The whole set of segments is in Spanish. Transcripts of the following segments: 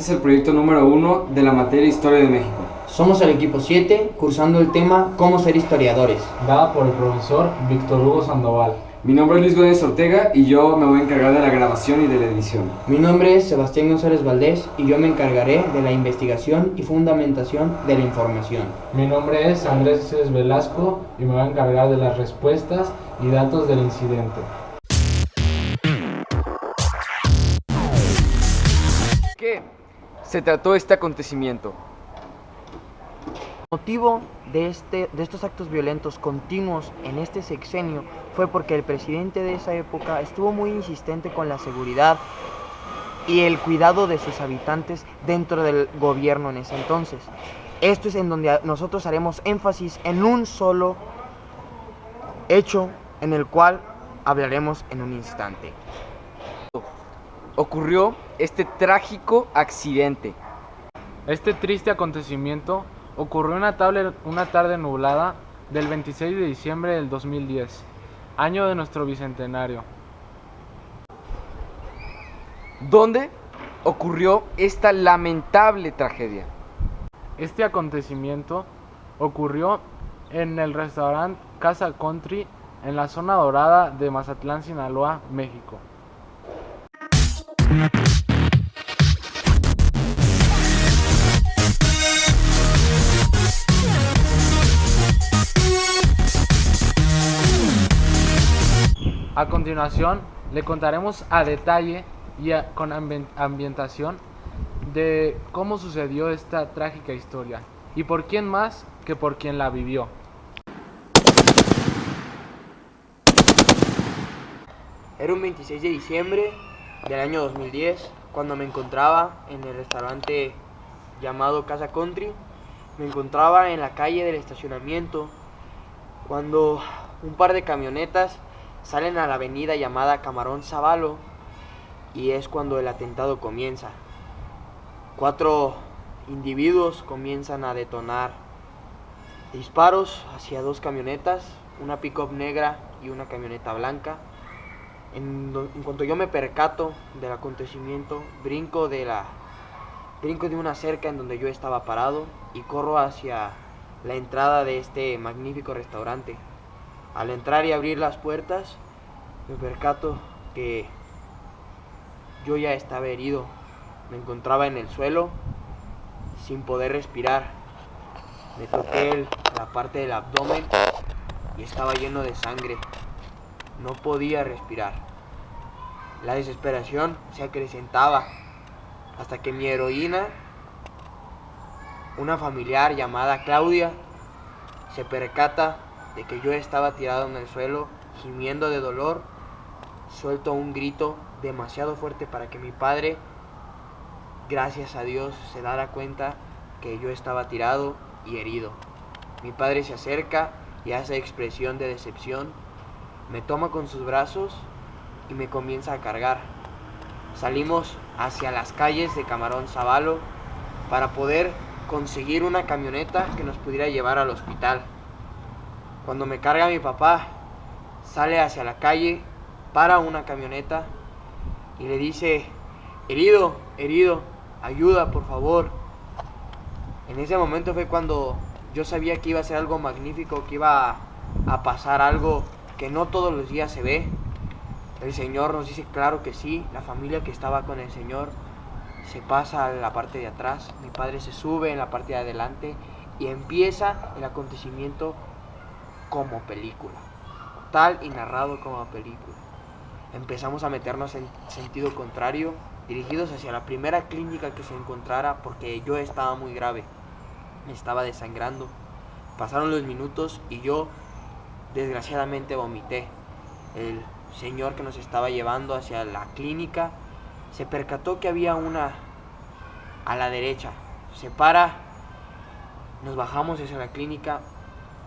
es el proyecto número 1 de la materia Historia de México. Somos el equipo 7, cursando el tema Cómo ser historiadores, dada por el profesor Víctor Hugo Sandoval. Mi nombre es Luis Gómez Ortega y yo me voy a encargar de la grabación y de la edición. Mi nombre es Sebastián González Valdés y yo me encargaré de la investigación y fundamentación de la información. Mi nombre es Andrés César Velasco y me voy a encargar de las respuestas y datos del incidente. ¿Qué se trató este acontecimiento? El motivo de estos actos violentos continuos en este sexenio fue porque el presidente de esa época estuvo muy insistente con la seguridad y el cuidado de sus habitantes dentro del gobierno en ese entonces. Esto es en donde nosotros haremos énfasis en un solo hecho en el cual hablaremos en un instante. Ocurrió este trágico accidente. Este triste acontecimiento ocurrió una tarde nublada del 26 de diciembre del 2010, año de nuestro bicentenario. ¿Dónde ocurrió esta lamentable tragedia? Este acontecimiento ocurrió en el restaurante Casa Country en la zona dorada de Mazatlán, Sinaloa, México. A continuación, le contaremos a detalle y con ambientación de cómo sucedió esta trágica historia y por quién más que por quien la vivió. Era un 26 de diciembre del año 2010 cuando me encontraba en el restaurante llamado Casa Country. Me encontraba en la calle del estacionamiento cuando un par de camionetas salen a la avenida llamada Camarón Sábalo y es cuando el atentado comienza. 4 individuos comienzan a detonar disparos hacia 2 camionetas, una pick-up negra y una camioneta blanca. En cuanto yo me percato del acontecimiento, brinco de una cerca en donde yo estaba parado y corro hacia la entrada de este magnífico restaurante. Al entrar y abrir las puertas, me percato que yo ya estaba herido. Me encontraba en el suelo, sin poder respirar. Me toqué la parte del abdomen y estaba lleno de sangre. No podía respirar. La desesperación se acrecentaba hasta que mi heroína, una familiar llamada Claudia, se percata de que yo estaba tirado en el suelo, gimiendo de dolor. Suelto un grito demasiado fuerte para que mi padre, gracias a Dios, se diera cuenta que yo estaba tirado y herido. Mi padre se acerca y hace expresión de decepción, me toma con sus brazos y me comienza a cargar. Salimos hacia las calles de Camarón Sábalo para poder conseguir una camioneta que nos pudiera llevar al hospital. Cuando me carga mi papá, sale hacia la calle, para una camioneta y le dice: herido, ayuda por favor. En ese momento fue cuando yo sabía que iba a ser algo magnífico, que iba a pasar algo que no todos los días se ve. El Señor nos dice claro que sí. La familia que estaba con el Señor se pasa a la parte de atrás, mi padre se sube en la parte de adelante y empieza el acontecimiento como película, tal y narrado como película. Empezamos a meternos en sentido contrario, dirigidos hacia la primera clínica que se encontrara, porque yo estaba muy grave, me estaba desangrando. Pasaron los minutos y yo desgraciadamente vomité. El señor que nos estaba llevando hacia la clínica se percató que había una a la derecha, se para, nos bajamos hacia la clínica.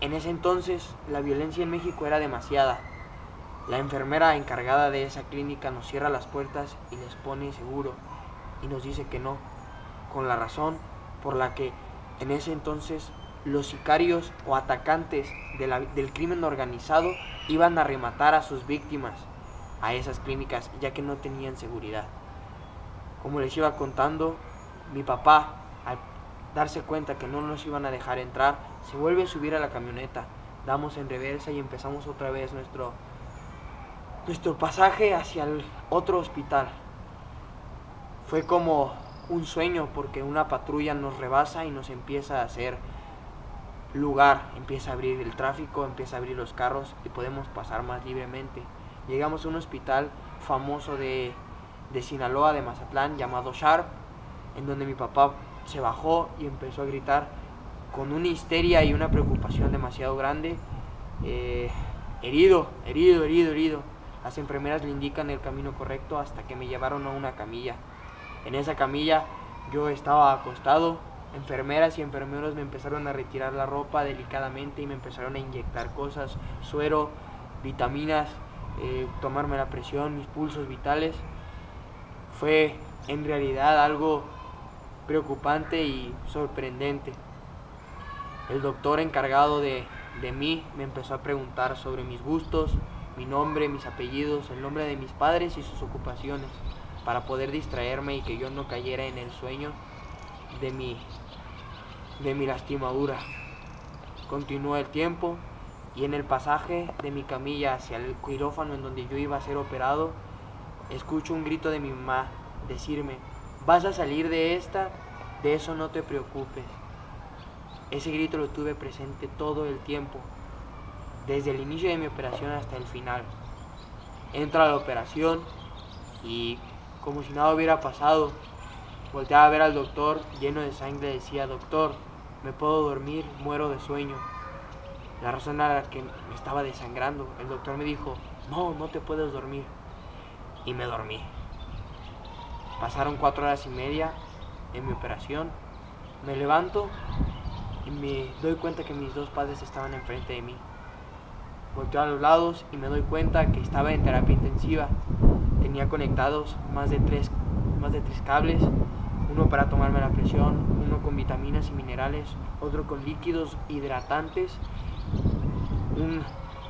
En ese entonces la violencia en México era demasiada. La enfermera encargada de esa clínica nos cierra las puertas y les pone seguro y nos dice que no, con la razón por la que en ese entonces los sicarios o atacantes del crimen organizado iban a rematar a sus víctimas a esas clínicas, ya que no tenían seguridad. Como les iba contando, Mi papá, al darse cuenta que no nos iban a dejar entrar, se vuelve a subir a la camioneta. Damos en reversa y empezamos otra vez nuestro pasaje hacia el otro hospital. Fue como un sueño porque una patrulla nos rebasa y nos empieza a hacer lugar, empieza a abrir el tráfico, empieza a abrir los carros y podemos pasar más libremente. Llegamos a un hospital famoso de Sinaloa, de Mazatlán, llamado Sharp, en donde mi papá se bajó y empezó a gritar con una histeria y una preocupación demasiado grande. Herido. Las enfermeras le indican el camino correcto hasta que me llevaron a una camilla. En esa camilla yo estaba acostado. Enfermeras y enfermeros me empezaron a retirar la ropa delicadamente y me empezaron a inyectar cosas, suero, vitaminas, tomarme la presión, mis pulsos vitales. Fue en realidad algo preocupante y sorprendente. El doctor encargado de mí me empezó a preguntar sobre mis gustos, mi nombre, mis apellidos, el nombre de mis padres y sus ocupaciones, para poder distraerme y que yo no cayera en el sueño de mi lastimadura. Continuó el tiempo y en el pasaje de mi camilla hacia el quirófano en donde yo iba a ser operado, escucho un grito de mi mamá decirme: vas a salir de esta, de eso no te preocupes. Ese grito lo tuve presente todo el tiempo, desde el inicio de mi operación hasta el final. Entro a la operación y, como si nada hubiera pasado, volteaba a ver al doctor lleno de sangre. Decía: doctor, me puedo dormir, muero de sueño. La razón era que me estaba desangrando. El doctor me dijo: no te puedes dormir. Y me dormí. Pasaron 4 horas y media en mi operación. Me levanto y me doy cuenta que mis 2 padres estaban enfrente de mí. Volteo a los lados y me doy cuenta que estaba en terapia intensiva. Tenía conectados más de 3 cables, uno para tomarme la presión, uno con vitaminas y minerales, otro con líquidos hidratantes, un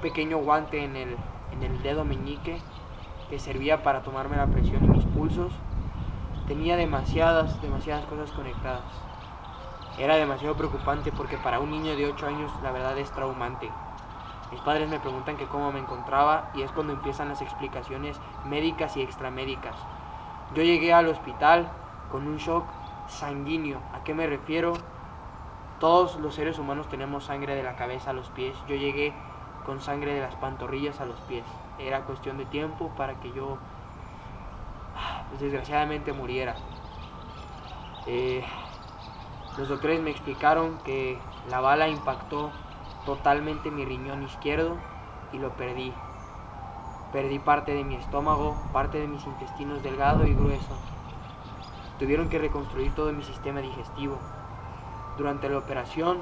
pequeño guante en el dedo meñique que servía para tomarme la presión y mis pulsos. Tenía demasiadas cosas conectadas. Era demasiado preocupante porque para un niño de 8 años la verdad es traumante. Mis padres me preguntan que cómo me encontraba y es cuando empiezan las explicaciones médicas y extramédicas. Yo llegué al hospital con un shock sanguíneo. ¿A qué me refiero? Todos los seres humanos tenemos sangre de la cabeza a los pies. Yo llegué con sangre de las pantorrillas a los pies. Era cuestión de tiempo para que yo, pues, desgraciadamente muriera. Los doctores me explicaron que la bala impactó totalmente mi riñón izquierdo y lo perdí. Perdí parte de mi estómago, parte de mis intestinos delgado y grueso. Tuvieron que reconstruir todo mi sistema digestivo. Durante la operación,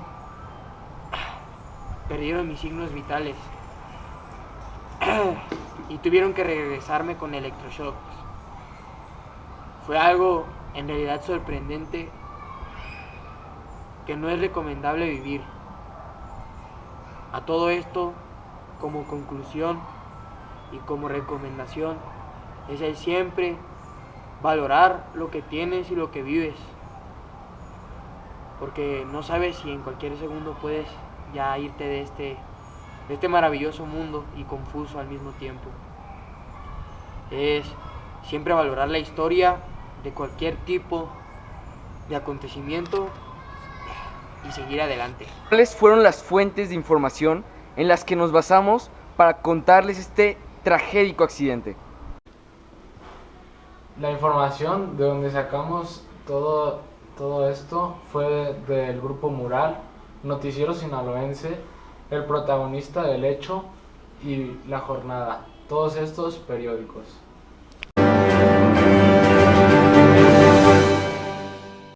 perdieron mis signos vitales y tuvieron que regresarme con electroshocks. Fue algo en realidad sorprendente que no es recomendable vivir. A todo esto, como conclusión y como recomendación, es el siempre valorar lo que tienes y lo que vives, porque no sabes si en cualquier segundo puedes ya irte de este maravilloso mundo y confuso al mismo tiempo. Es siempre valorar la historia de cualquier tipo de acontecimiento y seguir adelante. ¿Cuáles fueron las fuentes de información en las que nos basamos para contarles este tragédico accidente? La información de donde sacamos todo esto fue del Grupo Mural, Noticiero Sinaloense, El Protagonista del Hecho y La Jornada, todos estos periódicos.